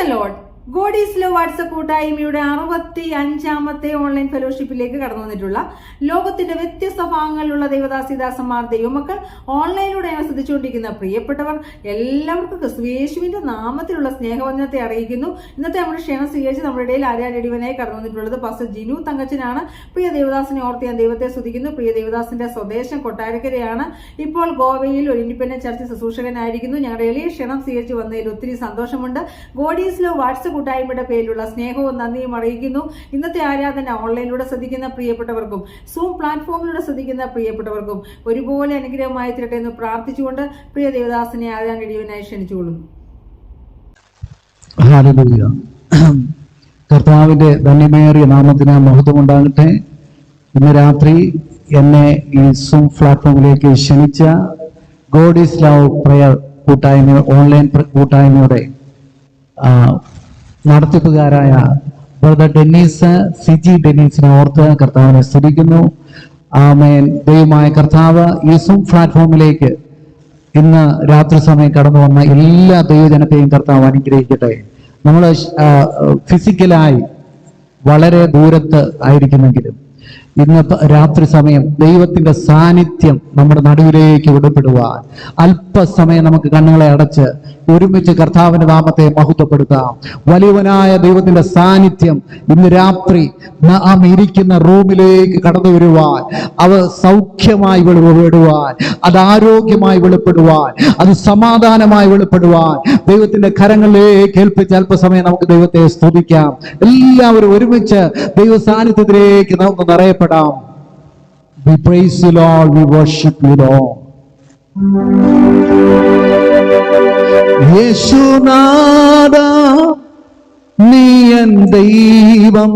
The Lord. God is love WhatsApp കൂട്ടായ്മയുടെ 65ാമത്തെ online ഫെലോഷിപ്പിലേക്ക് കടന്നു വന്നിട്ടുള്ള ലോകത്തിന്റെ വ്യത്യസ്ത ഭാഗങ്ങളിലുള്ള ദൈവദാസിദാസന്മാർ, ദൈവമക്കൾ, ഓൺലൈനിലൂടെ ശ്രദ്ധിച്ചുകൊണ്ടിരിക്കുന്ന പ്രിയപ്പെട്ടവർ എല്ലാവർക്കും ക്രിസ്തുയേശുവിന്റെ നാമത്തിലുള്ള സ്നേഹവചനത്തെ അറിയിക്കുന്നു. ഇന്നത്തെ നമ്മുടെ ക്ഷണം സ്വീകരിച്ച് നമ്മുടെ ഇടയിൽ ആരാധനയുടേവനായി കടന്നു വന്നിട്ടുള്ളത് പാസ്റ്റർ ജിനു തങ്കച്ചനാണ്. പ്രിയ ദേവദാസിനെ ഓർത്ത് ഞാൻ ദൈവത്തെ സ്തുതിക്കുന്നു. പ്രിയ ദേവദാസിന്റെ സ്വദേശം കൊട്ടാരക്കരയാണ്. ഇപ്പോൾ ഗോവയിൽ ഒരു ഇൻഡിപെൻഡന്റ് ചർച്ച് ശുശ്രൂഷകനായിരിക്കുന്നു. ഞങ്ങളുടെ എളിയ ക്ഷണം സ്വീകരിച്ച് വന്നതിൽ ഒത്തിരി സന്തോഷമുണ്ട്. ഗോഡ് ഈസ് ലവ് വാട്സ്ആപ്പ് കൂട്ടായ്മയുടെ പേരിലുള്ള സ്നേഹവും നന്ദിയും അറിയിക്കുന്നു. ഇന്നത്തെ ആരാധന ഓൺലൈനിലൂടെ ശ്രദ്ധിക്കുന്ന പ്രിയപ്പെട്ടവർക്കും സൂം പ്ലാറ്റ്ഫോമിലൂടെ ശ്രദ്ധിക്കുന്ന പ്രിയപ്പെട്ടവർക്കും ഒരുപോലെ അനുഗ്രഹമായി തീരട്ടെ എന്ന് പ്രാർത്ഥിച്ചുകൊണ്ട് പ്രിയ ദേവദാസിനെ ആരാധനയുടേവനായി ക്ഷണിച്ചുകൊള്ളുന്നു. ഹല്ലേലൂയ. കർത്താവിന്റെ ധന്യമേറിയ നാമത്തിന് മഹത്വം ഉണ്ടാകട്ടെ. ഇന്ന് രാത്രി എന്നെ ഈ സൂം പ്ലാറ്റ്ഫോമിലേക്ക് ക്ഷണിച്ച ഗോഡ് ഈസ് ലവ് പ്രയർ കൂട്ടായ്മ, ഓൺലൈൻ കൂട്ടായ്മയുടെ നടത്തിപ്പുകാരായ ബ്രദർ സിജി ഡെന്നീസിനെ ഓർത്ത് കർത്താവിനെ സ്തുതിക്കുന്നു. ആമേൻ. ദൈവമായ കർത്താവ് ഈ സൂം പ്ലാറ്റ്ഫോമിലേക്ക് ഇന്ന് രാത്രി സമയം കടന്നു വന്ന എല്ലാ ദൈവജനത്തെയും കർത്താവ് അനുഗ്രഹിക്കട്ടെ. നമ്മൾ ഫിസിക്കലായി വളരെ ദൂരത്ത് ആയിരിക്കുന്നെങ്കിലും ഇന്ന് രാത്രി സമയം ദൈവത്തിന്റെ സാന്നിധ്യം നമ്മുടെ നടുവിലേക്ക് വിടപ്പെടുവാൻ അല്പസമയം നമുക്ക് കണ്ണുകളെ അടച്ച് ഒരുമിച്ച് കർത്താവിന്റെ നാമത്തെ മഹത്വപ്പെടുത്താം. വലിയവനായ ദൈവത്തിന്റെ സാന്നിധ്യം ഇന്ന് രാത്രി നാം ഇരിക്കുന്ന റൂമിലേക്ക് കടന്നു വരുവാൻ, അത് സൗഖ്യമായി വെളിപ്പെടുവാൻ, അത് ആരോഗ്യമായി വെളിപ്പെടുവാൻ, അത് സമാധാനമായി വെളിപ്പെടുവാൻ ദൈവത്തിന്റെ കരങ്ങളിലേക്ക് ഏൽപ്പിച്ച് അല്പസമയം നമുക്ക് ദൈവത്തെ സ്തുതിക്കാം. എല്ലാവരും ഒരുമിച്ച് ദൈവ സാന്നിധ്യത്തിലേക്ക് നമുക്ക് നിറയപ്പെടാം. We praise you, Lord. We worship you, Lord. യേശുനാഥാ നീ എൻ ദൈവം,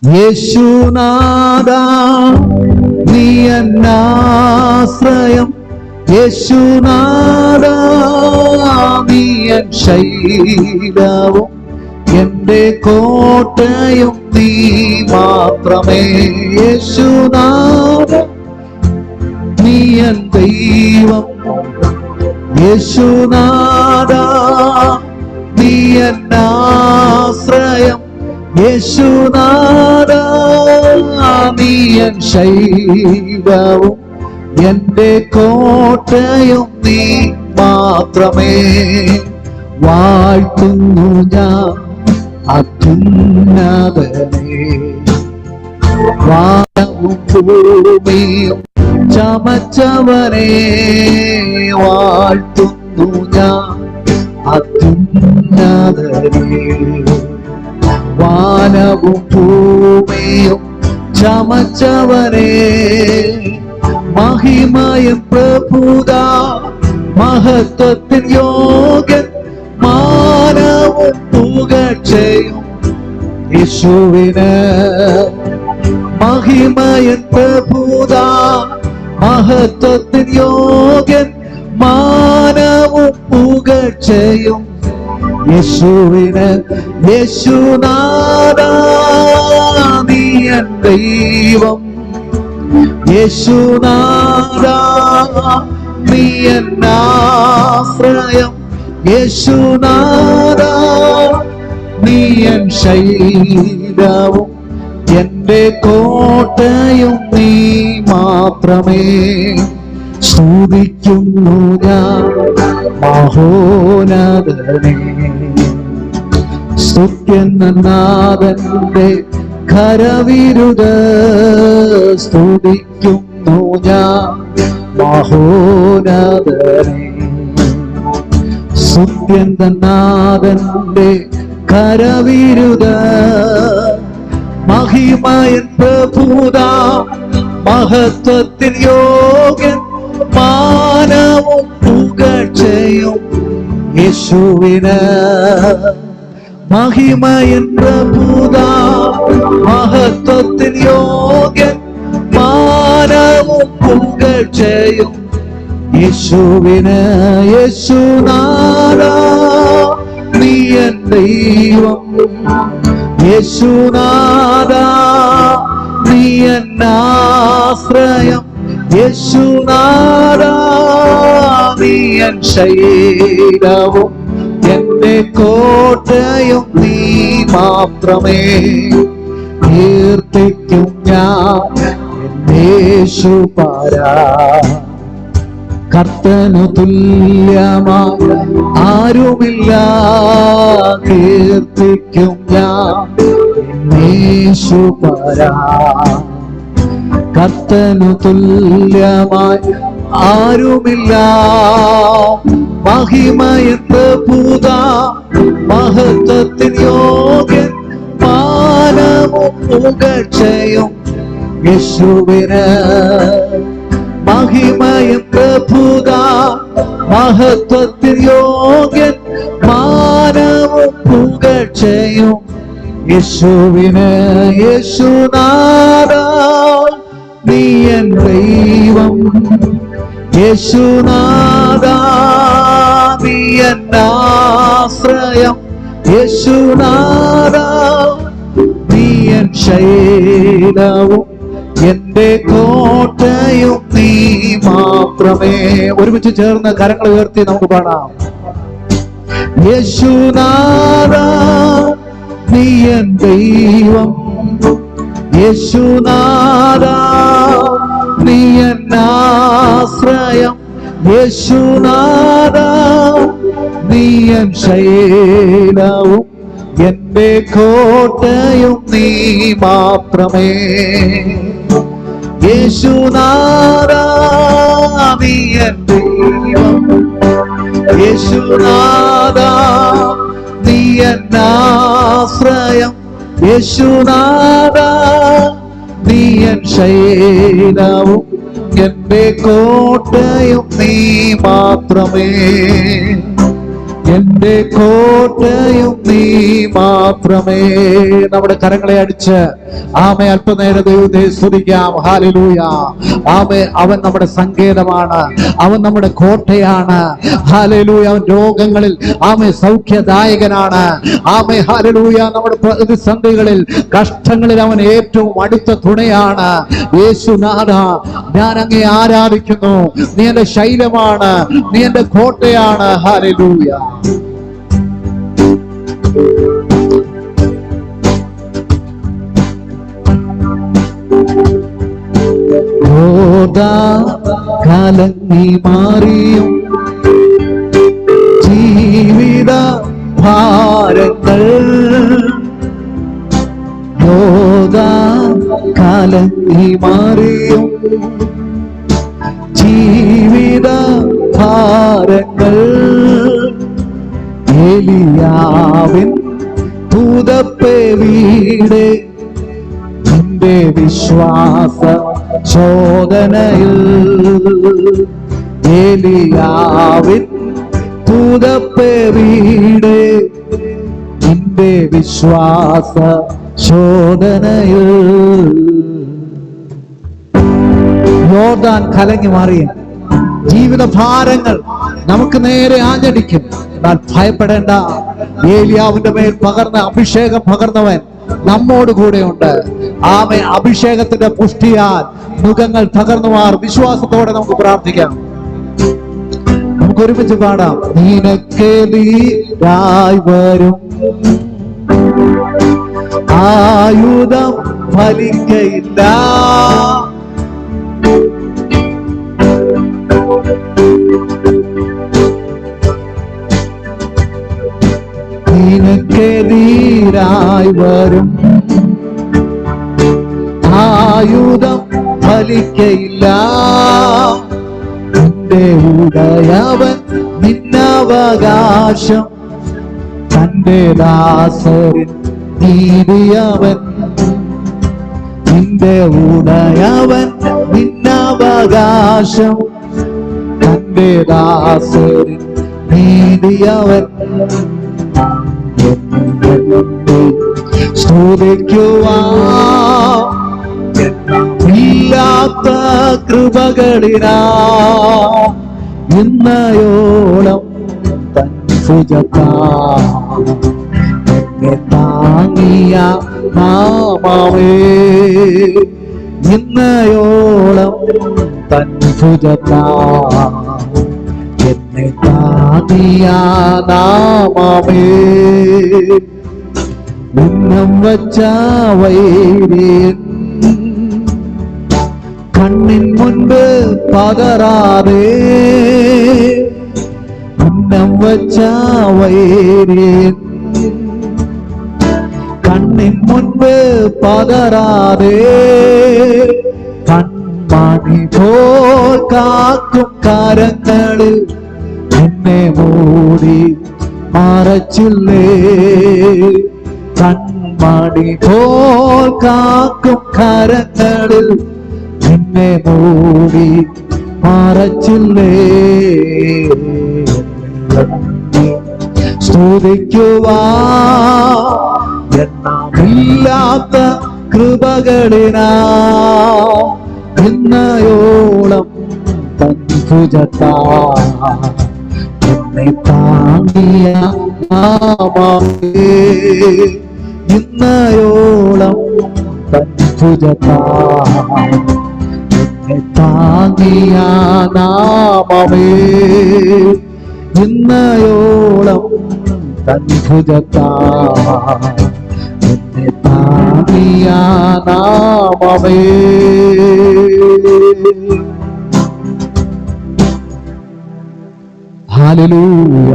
യേശുനാഥാ നീ എൻ ആശ്രയം, യേശുനാഥാ നീ എൻ ശൈലവും എന്റെ കോട്ടയും നീ മാത്രമേ. യേശുനാഥാ നീ എൻ ദൈവം, യേശുനാഥാ നീ എൻ ആശ്രയം, യേശുനാഥാ നീ എൻ ശൈലവും എന്റെ കോട്ടയും നീ മാത്രമേ. വാഴ്ത്തുന്നു ഞാൻ അത്യുന്നതനെ, വാനവും ഭൂമിയും ചമച്ചവനെ. വാഴ്ത്തുന്നു ഞാൻ അത്യുന്നതനെ, വാനവും ഭൂമിയും ചമച്ചവനെ. മഹിമയും പ്രഭുതാ മഹത്വത്തിൻ യോഗ്യൻ, മാനവും പുകഴ്ചയും യേശുവിന്. മഹിമയും പ്രഭുതാ മഹത്വത്തിൻ യോഗ്യൻ, മാനവും പുകഴ്ചയും യേശുവിന്. യേശുനാഥാ നീ എൻ ദൈവം, യേശുനാഥാ നീ എൻ ആശ്രയം, യേശുനാഥാ നീ എൻ ശൈലവും എന്റെ കോട്ടയും നീ മാത്രമേ. സ്തുതിക്കുന്നു ഞാൻ മഹോന്നതനെ, സ്തുത്യനാഥന്റെ കരവിരുത്. സ്തുതിക്കുന്നു ഞാൻ മഹോന്നതനെ, സ്തുത്യനാഥന്റെ കരവിരുത്. മഹിമയൻ പ്രഭുതാ മഹത്വത്തിൻ യോഗ്യൻ, മാനവും പുകഴ്ചയും യേശുവിന്. മഹിമയൻ പ്രഭുതാ മഹത്വത്തിൻ യോഗ്യൻ, മാനവും പുകഴ്ചയും യേശുവിന്. യേശുനാഥാ നീ എൻ ദൈവം, യേശുനാഥാ നീ എൻ ആശ്രയം, യേശുനാഥാ നീ എൻ ശൈലവും എന്റെ കോട്ടയും നീ മാത്രമേ. കീർത്തിക്കും ഞാൻ യേശുപരാ. കർത്തനു തുല്യമായ ആരുമില്ല. കീർത്തിക്കും ഞാൻ യേശുപരാ. കർത്തനു തുല്യമായി ആരുമില്ല. മഹിമയെന്ന് പൂത മഹത്വത്തിൻ യോഗ്യൻ. മാനവും പുകഴ്ചയും യേശുവിന്. മഹിമയെന്ന് പൂത മഹത്വത്തിൻ യോഗ്യൻ. മാനവും പുകഴ്ചയും യേശുവിന്. യേശുനാഥാ നീ എൻ ദൈവം. യേശുനാഥാ നീ എൻ ആശ്രയം. യേശുനാഥാ നീ എൻ ശൈലവും എന്റെ കോട്ടയും നീ മാത്രമേ. ഒരുമിച്ച് ചേർന്ന് കരങ്ങൾ ഉയർത്തി നമുക്ക് പാടാം. യേശുനാഥാ നീ എൻ ദൈവം. യേശുനാഥാ നീ എൻ ആശ്രയം. യേശുനാഥാ നീ എൻ ശൈലവും എന്റെ കോട്ടയും നീ മാത്രമേ. യേശുനാഥാ നീ എൻ ദൈവം. യേശുനാഥാ നീ എൻ ആശ്രയം. യേശുനാഥാ നീ എൻ ശൈലവും എന്റെ കോട്ടയും നീ മാത്രമേ. എന്റെ കോട്ടയും നീ മാത്രമേ. നമ്മുടെ കരങ്ങളെ അടിച്ച് ആമേ അല്പനേരം ദൈവത്തെ സ്തുതിക്കാം. ഹല്ലേലൂയ. ആമേ അവൻ നമ്മുടെ സങ്കേതമാണ്, അവൻ നമ്മുടെ കോട്ടയാണ്. ഹല്ലേലൂയ. അവൻ രോഗങ്ങളിൽ ആമേ സൗഖ്യദായകനാണ്. ആമേ ഹല്ലേലൂയ. നമ്മുടെ പ്രതിസന്ധികളിൽ കഷ്ടങ്ങളിൽ അവൻ ഏറ്റവും അടുത്ത തുണയാണ്. യേശുനാഥാ ഞാൻ അങ്ങേ ആരാധിക്കുന്നു. നീ എന്റെ ശൈലമാണ്, നീ എന്റെ കോട്ടയാണ്. ഹല്ലേലൂയ. കലങ്ങി മാറിയും ജീവിത ഭാരങ്ങൾ. കലങ്ങി മാറിയും ജീവിത ഭാരങ്ങൾ. ഏലിയാവിൻ ഭൂതപ്പേ വീട് നിന്റെ വിശ്വാസ ചോദനയിൽ. ഏലിയാവിൻ ഭൂതപ്പേ വീട് നിന്റെ വിശ്വാസ ചോദനയിൽ. യോർദാൻ കലങ്ങി മാറിയ ജീവിത ഭാരങ്ങൾ നമുക്ക് നേരെ ആഞ്ഞടിക്കും. എന്നാൽ ഭയപ്പെടേണ്ട. ഏലിയാവിന്റെ മേൽ പകർന്ന അഭിഷേകം പകർന്നവൻ നമ്മോട് കൂടെയുണ്ട്. ആമേ അഭിഷേകത്തിന്റെ പുഷ്ടിയാൽ മുഖങ്ങൾ തകർന്നുമാർ. വിശ്വാസത്തോടെ നമുക്ക് പ്രാർത്ഥിക്കാം. നമുക്ക് ഒരുമിച്ച് പാടാം. നിനക്കെതിരായി വരും ആയുധം ഫലിക്കയില്ല. നിനക്കെതിരായി വരും ആയുധം ഫലിക്കയില്ല. നിന്റെ ഉടയവൻ നിന്നവകാശം. തന്റെ ദാസരിൻ നീതിയവൻ. നിന്റെ ഉടയവൻ നിന്നവകാശം. തന്റെ ദാസരിൻ നീതിയവൻ. സ്തുതിക്കുവാത്ത കൃപകളിനാ ഇന്നയോളം തൻ ഭുജത്താ എന്നെ താങ്ങിയ നാമമേ. ഇന്നയോളം തൻ ഭുജത്താ എന്നെ നാമമേ ഉന്നം വച്ച വൈരിയൻ കണ്ണിൻ മുൻപ് പതറാതെ ഉന്നം വച്ച വൈരിയൻ കണ്ണിൻ മുൻപ് പതറാതെ കൺമണി പോൽ കാക്കും കരങ്ങളിൽ എന്നെ മൂടി മറച്ചില്ലേ കൺമണി പോൽ കാക്കും കരങ്ങളിൽ എന്നെ മൂടി മറച്ചില്ലേ സ്തുതിക്കുവാ എണ്ണമില്ലാത്ത കൃപകളിനാ ഇന്നയോളം തൻ ഭുജത്താ എന്നെ താങ്ങിയ നാമമേ ഇന്നയോളം തൻ ഭുജത്താ എന്നെ താങ്ങിയ നാമമേ ഇന്നയോളം തൻ ഭുജത്താ എന്നെ താങ്ങിയ നാമമേ ഹല്ലേലൂയ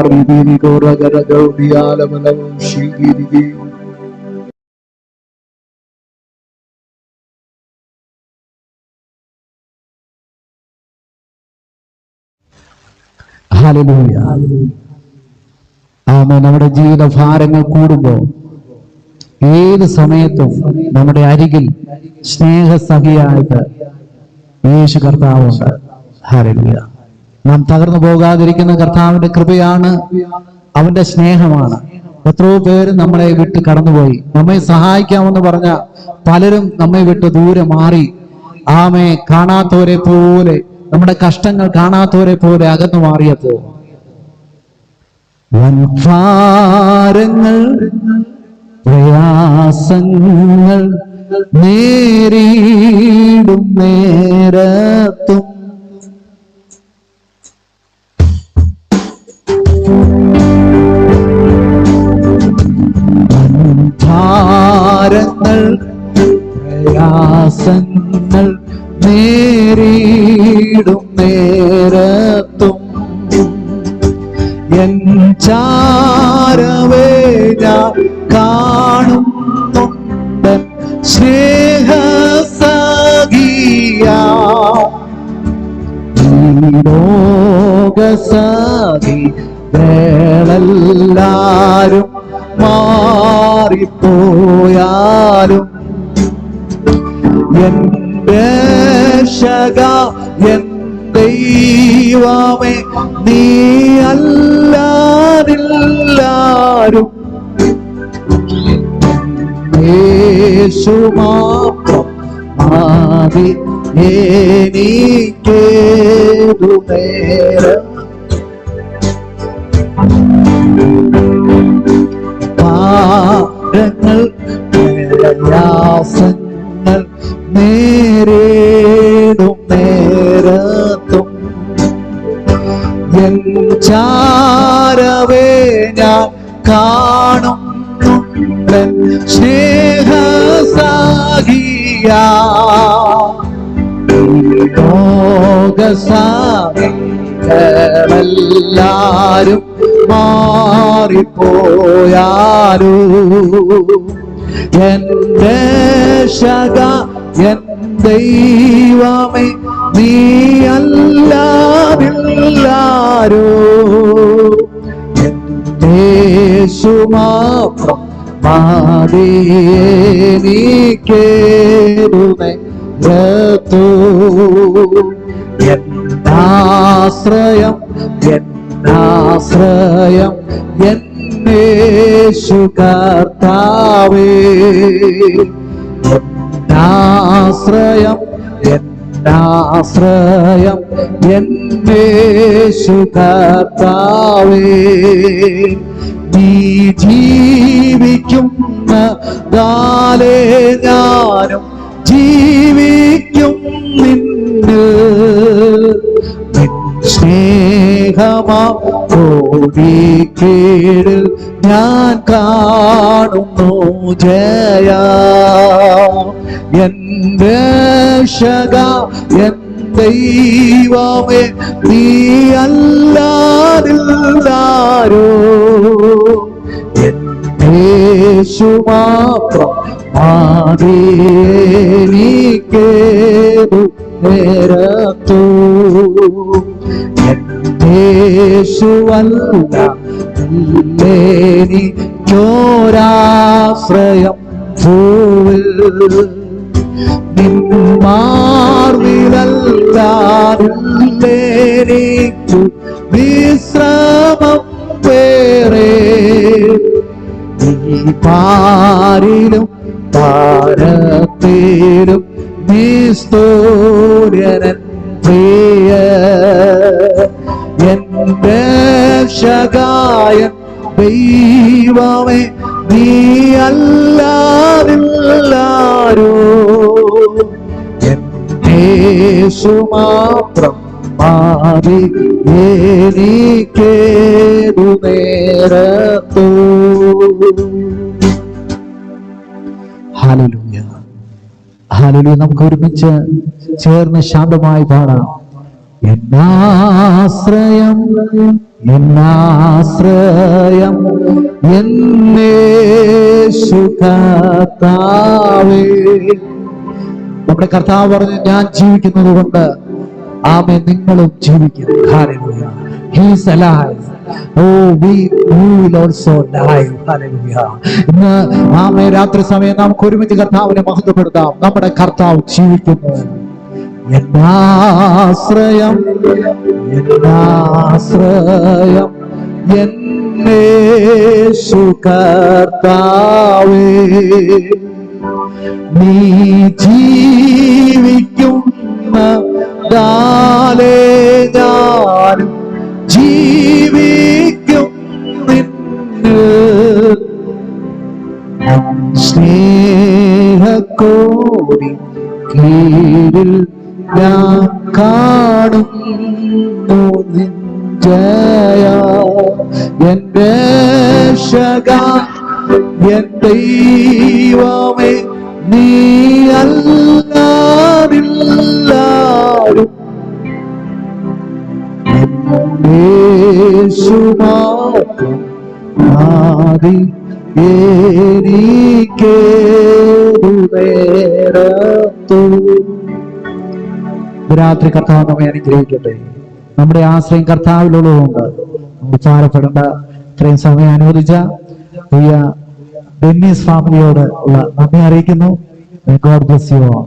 റിബിനി ഗോരഗരഗൗദിയാലമലം ശിഗിരിഗി ഹല്ലേലൂയ ആമേൻ. നമ്മുടെ ജീവിത ഭാരങ്ങൾ കൂടുമ്പോൾ ഏത് സമയത്തും നമ്മുടെ അരികിൽ സ്നേഹസഖിയായിട്ട് യേശു കർത്താവുണ്ട്. ഹല്ലേലൂയ. നാം തകർന്നു പോകാതിരിക്കുന്ന കർത്താവിന്റെ കൃപയാണ്, അവന്റെ സ്നേഹമാണ്. എത്രയോ പേര് നമ്മളെ വിട്ട് കടന്നുപോയി. നമ്മെ സഹായിക്കാമെന്ന് പറഞ്ഞ പലരും നമ്മെ വിട്ട് ദൂരെ മാറി. ആമേ കാണാത്തവരെ പോലെ, നമ്മുടെ കഷ്ടങ്ങൾ കാണാത്തവരെ പോലെ അകന്നു മാറിയപ്പോ വൻഭാരങ്ങൾ പ്രയാസങ്ങൾ നേരിടും നേരത്തും വൻഭാരങ്ങൾ പ്രയാസങ്ങൾ നേരിടും നേരത്തും എൻ ചാരവേ ഞാൻ കാണുന്നുണ്ട് സ്നേഹസഖിയാ ഈ ലോകസഖി വേളെല്ലാരും മാറിപ്പോയാലും എൻ രക്ഷക എൻ ദൈവമേ നീ അല്ലാതില്ലാരും യേശു മാത്രം മതി എനിക്കേതു നേരം ഭാരങ്ങൾ പ്രയാസങ്ങൾ നേരിടും നേരത്തും എൻ ചാരവേ ഞാൻ കാണുന്നുണ്ട് സ്നേഹസഖിയാ ലോകസാഗികളെല്ലാരും മാറിപ്പോയാലും എൻ രക്ഷക എൻ ദൈവമേ നീ അല്ലാതില്ലാരോ യേശു മാത്രം മതി എനിക്കേതു നേരത്തു എന്നാശ്രയം എന്നാശ്രയം എന്നേശു കർത്താവേ എന്നാശ്രയം എന്നാശ്രയം എന്നേശു കർത്താവേ നീ ജീവിക്കുന്ന കാലേ ഞാനും ജീവിക്കും നിന്നിൽ സ്നേഹ സ്നേഹമാ കോടിക്കീഴിൽ ഞാൻ കാണുന്നു ജയ. എൻ രക്ഷക എൻ ദൈവമേ നീ അല്ലാതില്ലാരോ. യേശു മാത്രം ആദിയേനിക്കേതു നേരത്തു. യേശുവല്ല എനിക്കൊരാശ്രയം ഭൂവിൽ. നിന്മാർവിലല്ലാതില്ലേനിക്കു വിശ്രമം വേറെ. നീ പാരിലും താരത്തിലും നിസ്തൂര്യനൻ പ്രിയ. എൻ രക്ഷകായൻ ദൈവമേ നീ അല്ലാതില്ലാരോ. എൻ യേശു മാത്രം മാറി എനിക്കേതു നേരത്തു. Hallelujah, hallelujah. നമുക്ക് ഒരുമിച്ച് ചേർന്ന് ശാന്തമായി പാടാം. എന്നാശ്രയം എന്നാശ്രയം എന്നേശു കർത്താവേ. നമ്മുടെ കർത്താവ് പറഞ്ഞു, ഞാൻ ജീവിക്കുന്നത് കൊണ്ട് ആമേൻ നിങ്ങളും ജീവിക്കും. Hallelujah. He is alive. Oh, we will also die. Hallelujah. ഇന്ന് ആമേൻ രാത്രി സമയം നമുക്ക് ഒരുമിച്ച് കർത്താവിനെ മഹത്വപ്പെടുത്താം. നമ്മുടെ കർത്താവ് ജീവിക്കുന്നു. എന്നാശ്രയം എന്നാശ്രയം എന്നേശു കർത്താവേ. നീ ജീവിക്കുന്ന കാലേ ഞാനും ജീവിക്കും നിന്നെ. സ്നേഹക്കോടി കീഴിൽ ഞാൻ കാണുന്നു നിൻ ജയ. എൻ രക്ഷക എൻ ദൈവമേ നീ അല്ലാതില്ലാരും. യേശു മാത്രം ആദി എനിക്കേതു നേരത്തു. രാത്രി കർത്താവ് നമ്മെ അനുഗ്രഹിക്കട്ടെ. നമ്മുടെ ആശ്രയം കർത്താവിലുള്ളതുകൊണ്ട് നമുക്ക് ഭാരപ്പെടേണ്ട. ഇത്രയും സമയം അനുവദിച്ച പ്രിയ ഡെന്നീസ് ഫാമിലിയോട് ഉള്ള നന്ദി അറിയിക്കുന്നു. God bless you all.